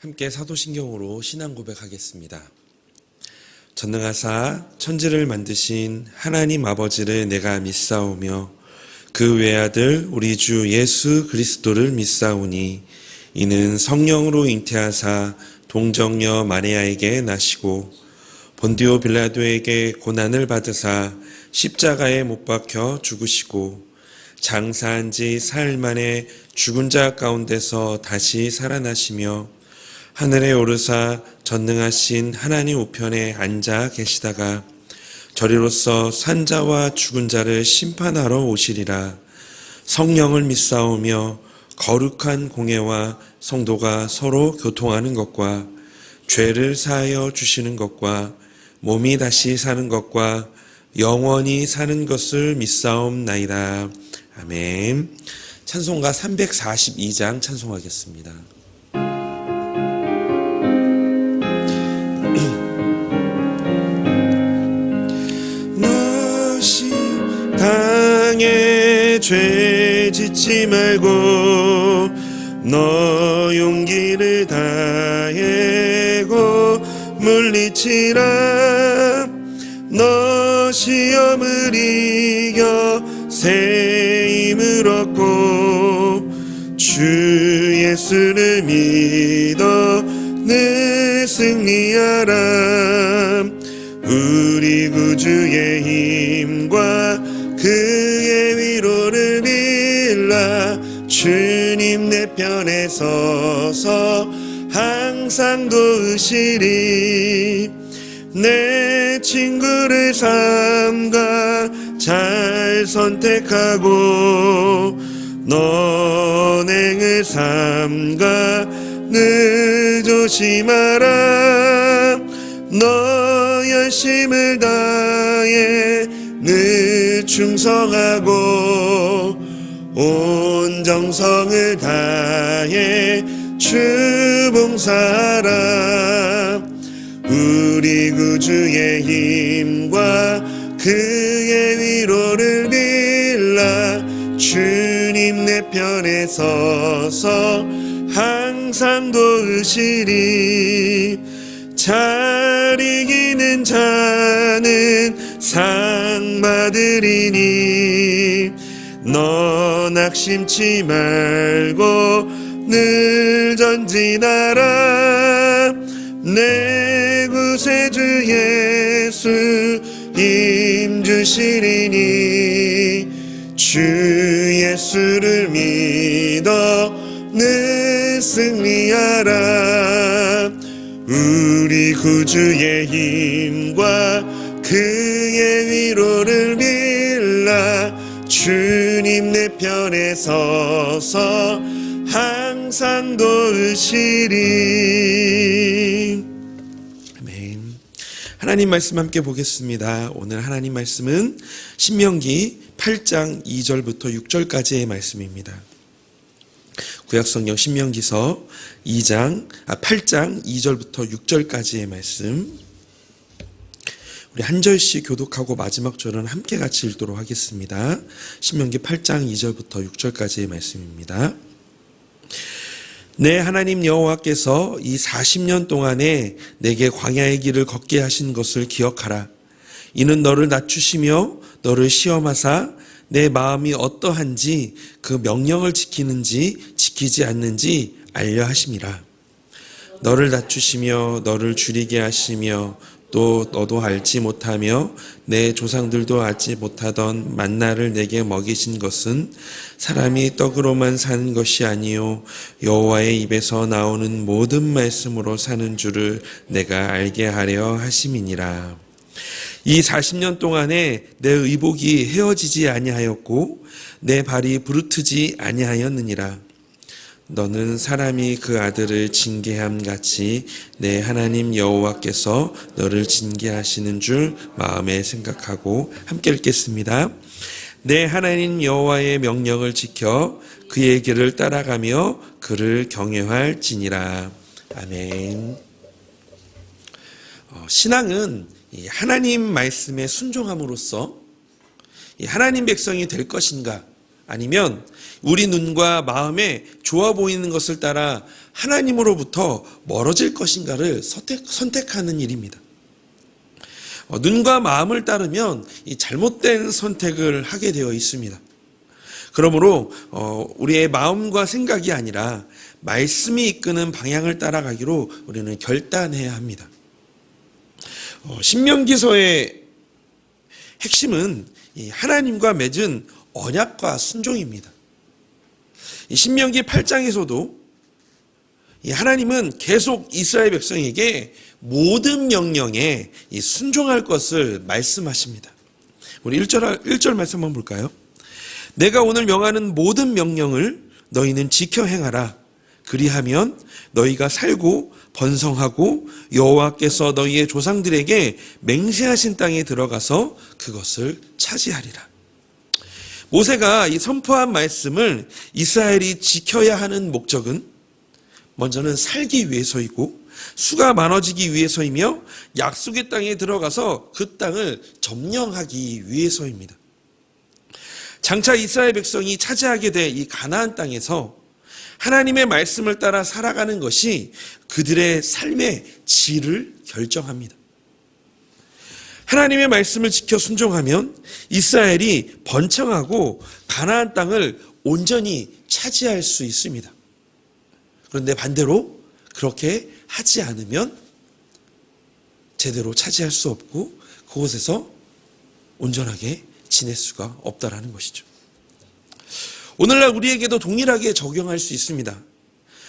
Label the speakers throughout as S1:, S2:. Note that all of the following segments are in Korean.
S1: 함께 사도신경으로 신앙 고백하겠습니다. 전능하사 천지를 만드신 하나님 아버지를 내가 믿사오며 그 외아들 우리 주 예수 그리스도를 믿사오니 이는 성령으로 잉태하사 동정녀 마리아에게 나시고 본디오 빌라도에게 고난을 받으사 십자가에 못 박혀 죽으시고 장사한 지 사흘 만에 죽은 자 가운데서 다시 살아나시며 하늘에 오르사 전능하신 하나님 우편에 앉아 계시다가 저리로서 산자와 죽은 자를 심판하러 오시리라. 성령을 믿사오며 거룩한 공예와 성도가 서로 교통하는 것과 죄를 사하여 주시는 것과 몸이 다시 사는 것과 영원히 사는 것을 믿사옵나이다. 아멘. 찬송가 342장 찬송하겠습니다. 너시 땅에 죄 짓지 말고 너 용기를 다해고 물리치라. 너 시험을 이겨 새 힘을 얻고 주 예수를 믿어 늘 승리하라. 우리 구주의 힘과 그의 위로를 빌라. 주님 내 편에 서서 항상 도우시리. 내 친구를 삼가 잘 선택하고 너행을 삼가 늘 조심하라. 너 열심을 다해 늘 충성하고 온 정성을 다해 주 봉사하라. 우리 구주의 힘과 그의 위로를 빌라. 주님 내 편에 서서 항상 도우시리. 잘 이기는 자는 상 받으리니 너 낙심치 말고 늘 전진하라. 내 구세주 예수 힘 주시리니 주 예수를 믿어 늘 승리하라. 우리 구주의 힘과 그의 위로를 빌라. 주님 내 편에 서서 항상 도우시리. 아멘. 하나님 말씀 함께 보겠습니다. 오늘 하나님 말씀은 신명기 8장 2절부터 6절까지의 말씀입니다. 구약성경 신명기서 8장 2절부터 6절까지의 말씀, 우리 한 절씩 교독하고 마지막 절은 함께 같이 읽도록 하겠습니다. 신명기 8장 2절부터 6절까지의 말씀입니다. 내 하나님 여호와께서 이 40년 동안에 내게 광야의 길을 걷게 하신 것을 기억하라. 이는 너를 낮추시며 너를 시험하사 내 마음이 어떠한지 그 명령을 지키는지 지키지 않는지 알려 하심이라. 너를 낮추시며 너를 줄이게 하시며 또 너도 알지 못하며 내 조상들도 알지 못하던 만나를 내게 먹이신 것은 사람이 떡으로만 사는 것이 아니요 여호와의 입에서 나오는 모든 말씀으로 사는 줄을 내가 알게 하려 하심이니라. 이 40년 동안에 내 의복이 헤어지지 아니하였고 내 발이 부르트지 아니하였느니라. 너는 사람이 그 아들을 징계함 같이 내 하나님 여호와께서 너를 징계하시는 줄 마음에 생각하고 함께 읽겠습니다. 내 하나님 여호와의 명령을 지켜 그의 길을 따라가며 그를 경외할지니라. 아멘. 신앙은 하나님 말씀에 순종함으로써 하나님 백성이 될 것인가, 아니면 우리 눈과 마음에 좋아 보이는 것을 따라 하나님으로부터 멀어질 것인가를 선택하는 일입니다. 눈과 마음을 따르면 이 잘못된 선택을 하게 되어 있습니다. 그러므로 우리의 마음과 생각이 아니라 말씀이 이끄는 방향을 따라가기로 우리는 결단해야 합니다. 신명기서의 핵심은 이 하나님과 맺은 언약과 순종입니다. 이 신명기 8장에서도 이 하나님은 계속 이스라엘 백성에게 모든 명령에 순종할 것을 말씀하십니다. 우리 1절 말씀 한번 볼까요? 내가 오늘 명하는 모든 명령을 너희는 지켜 행하라. 그리하면 너희가 살고 번성하고 여호와께서 너희의 조상들에게 맹세하신 땅에 들어가서 그것을 차지하리라. 모세가 이 선포한 말씀을 이스라엘이 지켜야 하는 목적은 먼저는 살기 위해서이고 수가 많아지기 위해서이며 약속의 땅에 들어가서 그 땅을 점령하기 위해서입니다. 장차 이스라엘 백성이 차지하게 될 이 가나안 땅에서 하나님의 말씀을 따라 살아가는 것이 그들의 삶의 질을 결정합니다. 하나님의 말씀을 지켜 순종하면 이스라엘이 번창하고 가나안 땅을 온전히 차지할 수 있습니다. 그런데 반대로 그렇게 하지 않으면 제대로 차지할 수 없고 그곳에서 온전하게 지낼 수가 없다라는 것이죠. 오늘날 우리에게도 동일하게 적용할 수 있습니다.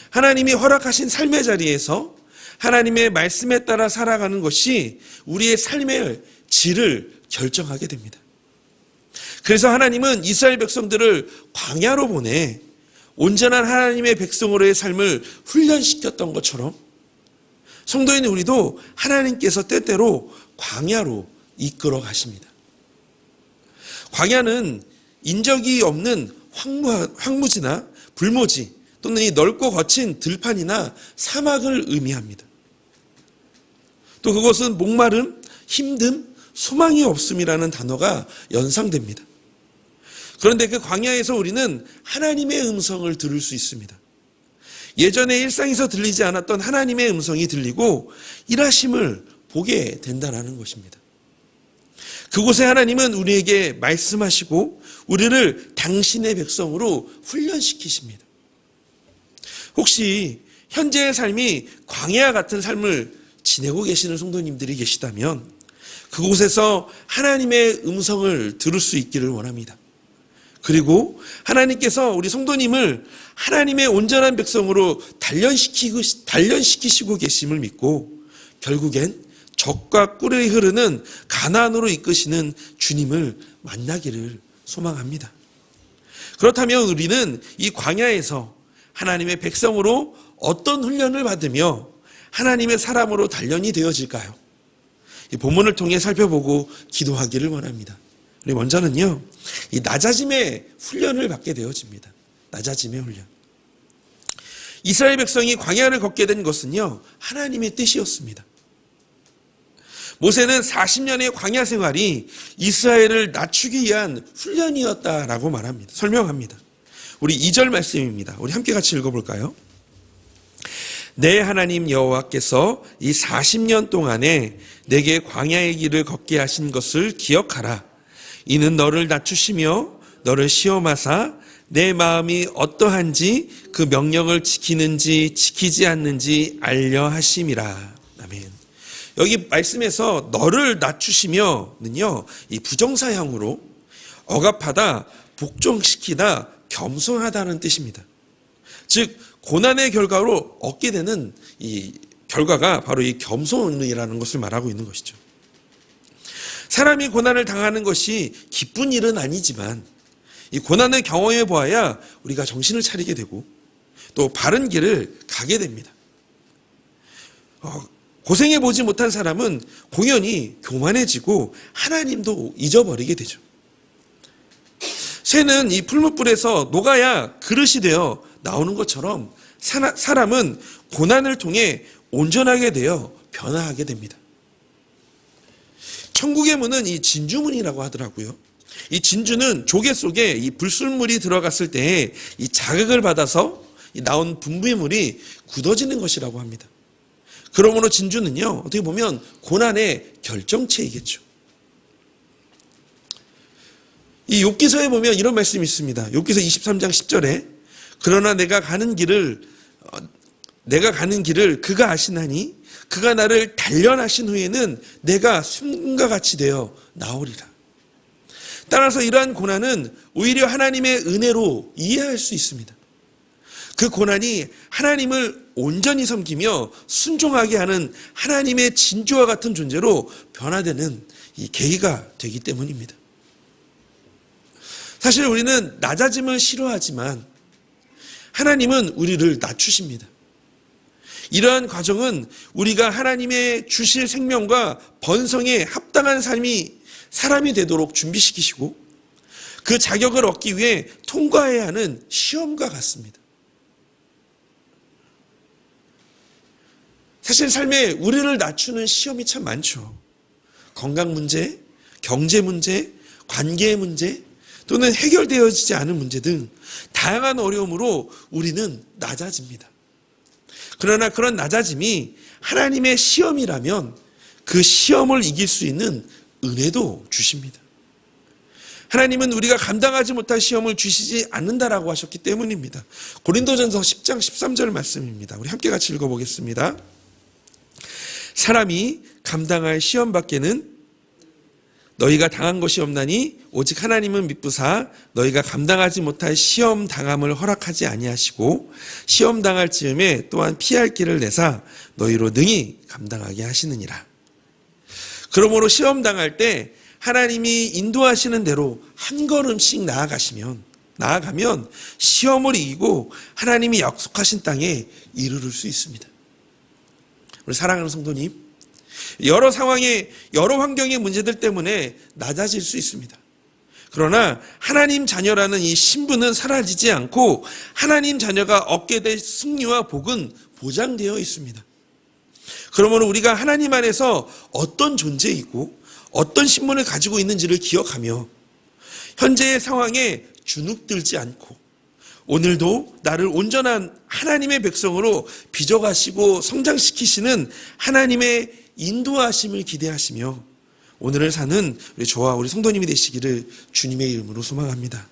S1: 하나님이 허락하신 삶의 자리에서 하나님의 말씀에 따라 살아가는 것이 우리의 삶의 질을 결정하게 됩니다. 그래서 하나님은 이스라엘 백성들을 광야로 보내 온전한 하나님의 백성으로의 삶을 훈련시켰던 것처럼 성도인 우리도 하나님께서 때때로 광야로 이끌어 가십니다. 광야는 인적이 없는 황무지나 불모지 또는 이 넓고 거친 들판이나 사막을 의미합니다. 또 그것은 목마름, 힘듦, 소망이 없음이라는 단어가 연상됩니다. 그런데 그 광야에서 우리는 하나님의 음성을 들을 수 있습니다. 예전에 일상에서 들리지 않았던 하나님의 음성이 들리고 일하심을 보게 된다는 것입니다. 그곳에 하나님은 우리에게 말씀하시고 우리를 당신의 백성으로 훈련시키십니다. 혹시 현재의 삶이 광야 같은 삶을 지내고 계시는 성도님들이 계시다면 그곳에서 하나님의 음성을 들을 수 있기를 원합니다. 그리고 하나님께서 우리 성도님을 하나님의 온전한 백성으로 단련시키시고 계심을 믿고 결국엔 젖과 꿀이 흐르는 가나안으로 이끄시는 주님을 만나기를 소망합니다. 그렇다면 우리는 이 광야에서 하나님의 백성으로 어떤 훈련을 받으며 하나님의 사람으로 단련이 되어질까요? 이 본문을 통해 살펴보고 기도하기를 원합니다. 우리 먼저는요, 이 낮아짐의 훈련을 받게 되어집니다. 낮아짐의 훈련. 이스라엘 백성이 광야를 걷게 된 것은요, 하나님의 뜻이었습니다. 모세는 40년의 광야 생활이 이스라엘을 낮추기 위한 훈련이었다라고 말합니다. 설명합니다. 우리 2절 말씀입니다. 우리 함께 같이 읽어볼까요? 내 하나님 여호와께서 이 40년 동안에 내게 광야의 길을 걷게 하신 것을 기억하라. 이는 너를 낮추시며 너를 시험하사 내 마음이 어떠한지 그 명령을 지키는지 지키지 않는지 알려 하심이라. 아멘. 여기 말씀에서 너를 낮추시며는요, 이 부정사형으로 억압하다, 복종시키다, 겸손하다는 뜻입니다. 즉 고난의 결과로 얻게 되는 이 결과가 바로 이 겸손이라는 것을 말하고 있는 것이죠. 사람이 고난을 당하는 것이 기쁜 일은 아니지만 이 고난을 경험해 보아야 우리가 정신을 차리게 되고 또 바른 길을 가게 됩니다. 고생해 보지 못한 사람은 공연히 교만해지고 하나님도 잊어버리게 되죠. 새는 이 풀무불에서 녹아야 그릇이 되어 나오는 것처럼 사람은 고난을 통해 온전하게 되어 변화하게 됩니다. 천국의 문은 이 진주문이라고 하더라고요. 이 진주는 조개 속에 이 불순물이 들어갔을 때 이 자극을 받아서 나온 분비물이 굳어지는 것이라고 합니다. 그러므로 진주는요, 어떻게 보면 고난의 결정체이겠죠. 이 욥기서에 보면 이런 말씀이 있습니다. 욥기서 23장 10절에 그러나 내가 가는 길을 그가 아시나니 그가 나를 단련하신 후에는 내가 숨과 같이 되어 나오리라. 따라서 이러한 고난은 오히려 하나님의 은혜로 이해할 수 있습니다. 그 고난이 하나님을 온전히 섬기며 순종하게 하는 하나님의 진주와 같은 존재로 변화되는 이 계기가 되기 때문입니다. 사실 우리는 낮아짐을 싫어하지만 하나님은 우리를 낮추십니다. 이러한 과정은 우리가 하나님의 주실 생명과 번성에 합당한 사람이 되도록 준비시키시고 그 자격을 얻기 위해 통과해야 하는 시험과 같습니다. 사실 삶에 우리를 낮추는 시험이 참 많죠. 건강 문제, 경제 문제, 관계의 문제, 또는 해결되어지지 않은 문제 등 다양한 어려움으로 우리는 낮아집니다. 그러나 그런 낮아짐이 하나님의 시험이라면 그 시험을 이길 수 있는 은혜도 주십니다. 하나님은 우리가 감당하지 못할 시험을 주시지 않는다라고 하셨기 때문입니다. 고린도전서 10장 13절 말씀입니다. 우리 함께 같이 읽어보겠습니다. 사람이 감당할 시험 밖에는 너희가 당한 것이 없나니 오직 하나님은 미쁘사 너희가 감당하지 못할 시험 당함을 허락하지 아니하시고 시험 당할 즈음에 또한 피할 길을 내사 너희로 능히 감당하게 하시느니라. 그러므로 시험 당할 때 하나님이 인도하시는 대로 한 걸음씩 나아가면 시험을 이기고 하나님이 약속하신 땅에 이르를 수 있습니다. 우리 사랑하는 성도님, 여러 상황에 여러 환경의 문제들 때문에 낮아질 수 있습니다. 그러나 하나님 자녀라는 이 신분은 사라지지 않고 하나님 자녀가 얻게 될 승리와 복은 보장되어 있습니다. 그러므로 우리가 하나님 안에서 어떤 존재이고 어떤 신분을 가지고 있는지를 기억하며 현재의 상황에 주눅들지 않고 오늘도 나를 온전한 하나님의 백성으로 빚어가시고 성장시키시는 하나님의 인도하심을 기대하시며 오늘을 사는 저와 우리 성도님이 되시기를 주님의 이름으로 소망합니다.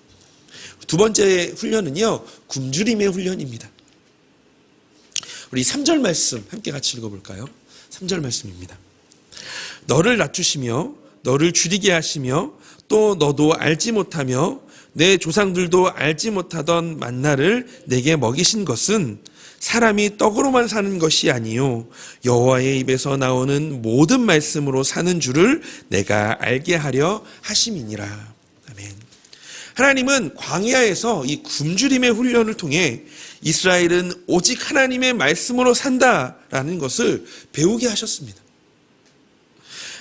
S1: 두 번째 훈련은요, 굶주림의 훈련입니다. 우리 3절 말씀 함께 같이 읽어볼까요? 3절 말씀입니다. 너를 낮추시며 너를 줄이게 하시며 또 너도 알지 못하며 내 조상들도 알지 못하던 만나를 내게 먹이신 것은 사람이 떡으로만 사는 것이 아니요 여호와의 입에서 나오는 모든 말씀으로 사는 줄을 내가 알게 하려 하심이니라. 아멘. 하나님은 광야에서 이 굶주림의 훈련을 통해 이스라엘은 오직 하나님의 말씀으로 산다라는 것을 배우게 하셨습니다.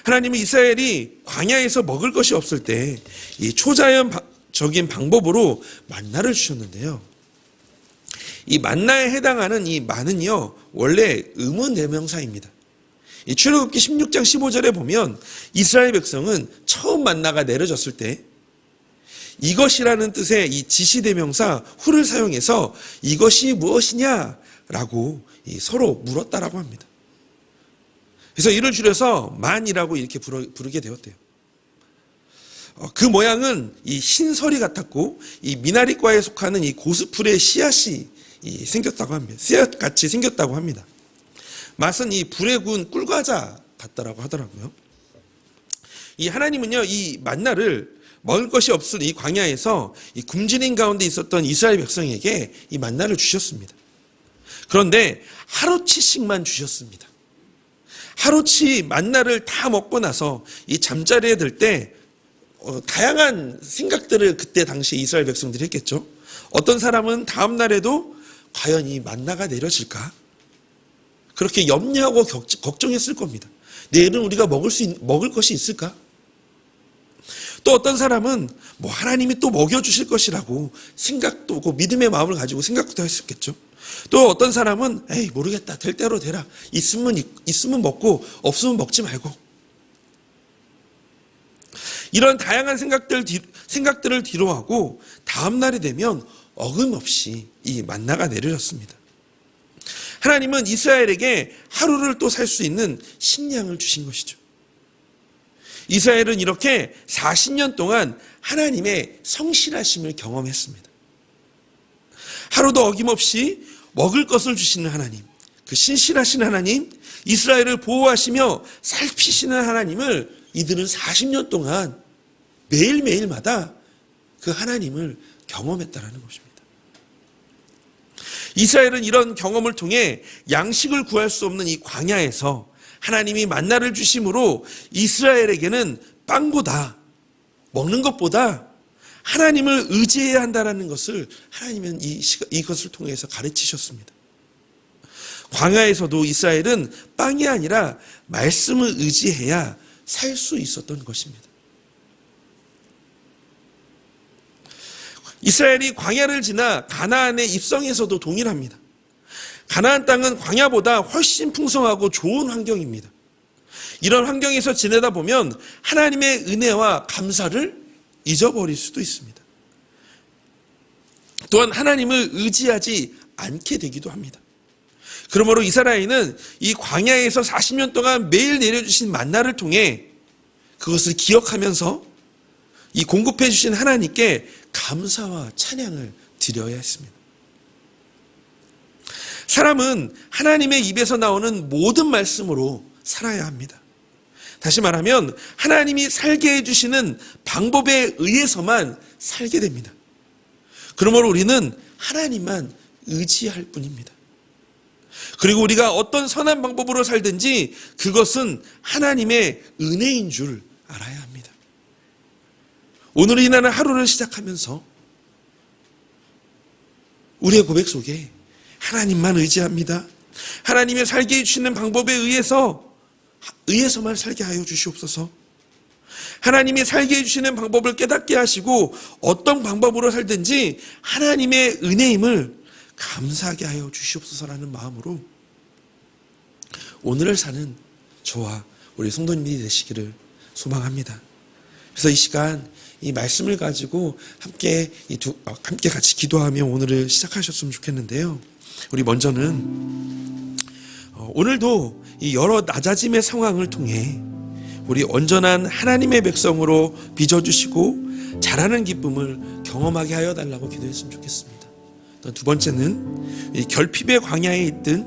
S1: 하나님은 이스라엘이 광야에서 먹을 것이 없을 때 이 초자연적인 방법으로 만나를 주셨는데요. 이 만나에 해당하는 이 만은요, 원래 의문 대명사입니다. 이 출애굽기 16장 15절에 보면 이스라엘 백성은 처음 만나가 내려졌을 때 이것이라는 뜻의 이 지시대명사 후를 사용해서 이것이 무엇이냐라고 서로 물었다라고 합니다. 그래서 이를 줄여서 만이라고 이렇게 부르게 되었대요. 그 모양은 이 흰설이 같았고 이 미나리과에 속하는 이 고스풀의 씨앗이 생겼다고 합니다. 씨앗같이 생겼다고 합니다. 맛은 이 불에 구운 꿀과자 같다라고 하더라고요. 이 하나님은요, 이 만나를 먹을 것이 없을 이 광야에서 이 굶주림 가운데 있었던 이스라엘 백성에게 이 만나를 주셨습니다. 그런데 하루치씩만 주셨습니다. 하루치 만나를 다 먹고 나서 이 잠자리에 들 때 다양한 생각들을 그때 당시 이스라엘 백성들이 했겠죠. 어떤 사람은 다음 날에도 과연 이 만나가 내려질까? 그렇게 염려하고 걱정했을 겁니다. 내일은 우리가 먹을 것이 있을까? 또 어떤 사람은 하나님이 또 먹여주실 것이라고 생각도 하고 믿음의 마음을 가지고 생각도 했었겠죠. 또 어떤 사람은 모르겠다. 될 대로 되라. 있으면 먹고 없으면 먹지 말고. 이런 다양한 생각들을 뒤로하고 다음 날이 되면 어김없이 이 만나가 내려졌습니다. 하나님은 이스라엘에게 하루를 또 살 수 있는 식량을 주신 것이죠. 이스라엘은 이렇게 40년 동안 하나님의 성실하심을 경험했습니다. 하루도 어김없이 먹을 것을 주시는 하나님, 그 신실하신 하나님, 이스라엘을 보호하시며 살피시는 하나님을 이들은 40년 동안 매일매일마다 그 하나님을 경험했다라는 것입니다. 이스라엘은 이런 경험을 통해 양식을 구할 수 없는 이 광야에서 하나님이 만나를 주심으로 이스라엘에게는 빵보다, 먹는 것보다 하나님을 의지해야 한다는 것을 하나님은 이것을 통해서 가르치셨습니다. 광야에서도 이스라엘은 빵이 아니라 말씀을 의지해야 살 수 있었던 것입니다. 이스라엘이 광야를 지나 가나안에 입성해서도 동일합니다. 가나안 땅은 광야보다 훨씬 풍성하고 좋은 환경입니다. 이런 환경에서 지내다 보면 하나님의 은혜와 감사를 잊어버릴 수도 있습니다. 또한 하나님을 의지하지 않게 되기도 합니다. 그러므로 이스라엘은 이 광야에서 40년 동안 매일 내려주신 만나를 통해 그것을 기억하면서 이 공급해 주신 하나님께 감사와 찬양을 드려야 했습니다. 사람은 하나님의 입에서 나오는 모든 말씀으로 살아야 합니다. 다시 말하면 하나님이 살게 해주시는 방법에 의해서만 살게 됩니다. 그러므로 우리는 하나님만 의지할 뿐입니다. 그리고 우리가 어떤 선한 방법으로 살든지 그것은 하나님의 은혜인 줄 알아야 합니다. 오늘 이 나는 하루를 시작하면서 우리의 고백 속에 하나님만 의지합니다. 하나님의 살게 해주시는 방법에 의해서만 살게 하여 주시옵소서. 하나님이 살게 해주시는 방법을 깨닫게 하시고 어떤 방법으로 살든지 하나님의 은혜임을 감사하게 하여 주시옵소서라는 마음으로 오늘을 사는 저와 우리 성도님들이 되시기를 소망합니다. 그래서 이 시간 이 말씀을 가지고 함께 같이 기도하며 오늘을 시작하셨으면 좋겠는데요. 우리 먼저는 오늘도 이 여러 낮아짐의 상황을 통해 우리 온전한 하나님의 백성으로 빚어주시고 자라는 기쁨을 경험하게 하여 달라고 기도했으면 좋겠습니다. 또 두 번째는 이 결핍의 광야에 있든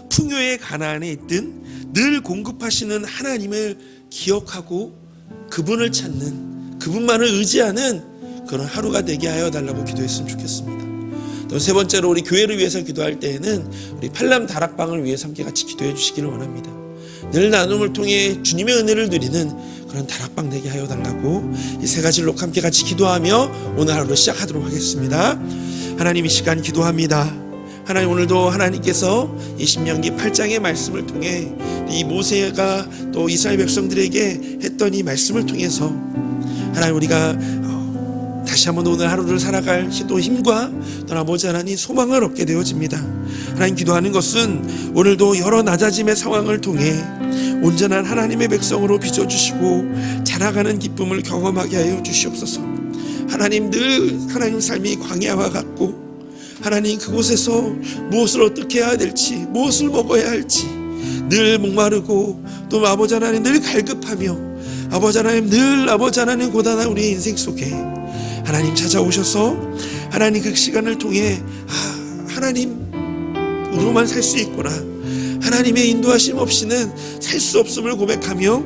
S1: 풍요의 가나안에 있든 늘 공급하시는 하나님을 기억하고 그분을 찾는, 그분만을 의지하는 그런 하루가 되게 하여 달라고 기도했으면 좋겠습니다. 또 세 번째로 우리 교회를 위해서 기도할 때에는 우리 팔람 다락방을 위해서 함께 같이 기도해 주시기를 원합니다. 늘 나눔을 통해 주님의 은혜를 누리는 그런 다락방 되게 하여 달라고 이 세 가지로 함께 같이 기도하며 오늘 하루 시작하도록 하겠습니다. 하나님, 이 시간 기도합니다. 하나님, 오늘도 하나님께서 이 신명기 8장의 말씀을 통해 이 모세가 또 이스라엘 백성들에게 했던 이 말씀을 통해서 하나님, 우리가 다시 한번 오늘 하루를 살아갈 또 힘과 또 아버지 하나님 소망을 얻게 되어집니다. 하나님, 기도하는 것은 오늘도 여러 낮아짐의 상황을 통해 온전한 하나님의 백성으로 빚어주시고 자라가는 기쁨을 경험하게 하여 주시옵소서. 하나님, 늘 하나님 삶이 광야와 같고 하나님 그곳에서 무엇을 어떻게 해야 될지, 무엇을 먹어야 할지 늘 목마르고 또 아버지 하나님 늘 갈급하며 아버지 하나님 늘 아버지 하나님 고단한 우리의 인생 속에 하나님 찾아오셔서 하나님 그 시간을 통해 하나님으로만 살 수 있구나, 하나님의 인도하심 없이는 살 수 없음을 고백하며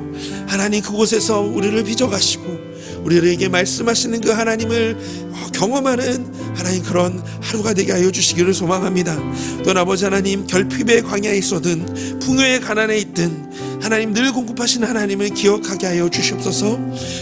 S1: 하나님 그곳에서 우리를 빚어가시고 우리에게 말씀하시는 그 하나님을 경험하는 하나님 그런 하루가 되게 하여 주시기를 소망합니다. 또 아버지 하나님, 결핍의 광야에 있어든 풍요의 가난에 있든 하나님 늘 공급하시는 하나님을 기억하게 하여 주시옵소서.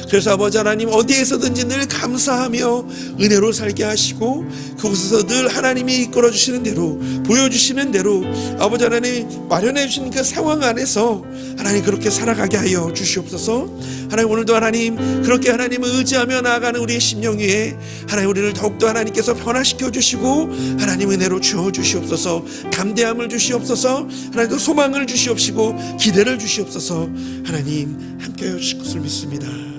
S1: 그래서 아버지 하나님 어디에서든지 늘 감사하며 은혜로 살게 하시고 그곳에서 늘 하나님이 이끌어 주시는 대로, 보여주시는 대로 아버지 하나님 마련해 주신 그 상황 안에서 하나님 그렇게 살아가게 하여 주시옵소서. 하나님, 오늘도 하나님 그렇게 하나님을 의지하며 나아가는 우리의 심령 위에 하나님 우리를 더욱더 하나님께서 변화시켜 주시고 하나님 은혜로 주어 주시옵소서. 담대함을 주시옵소서. 하나님도 소망을 주시옵시고 기대를 주시옵소서. 하나님 함께하여 주실 것을 믿습니다.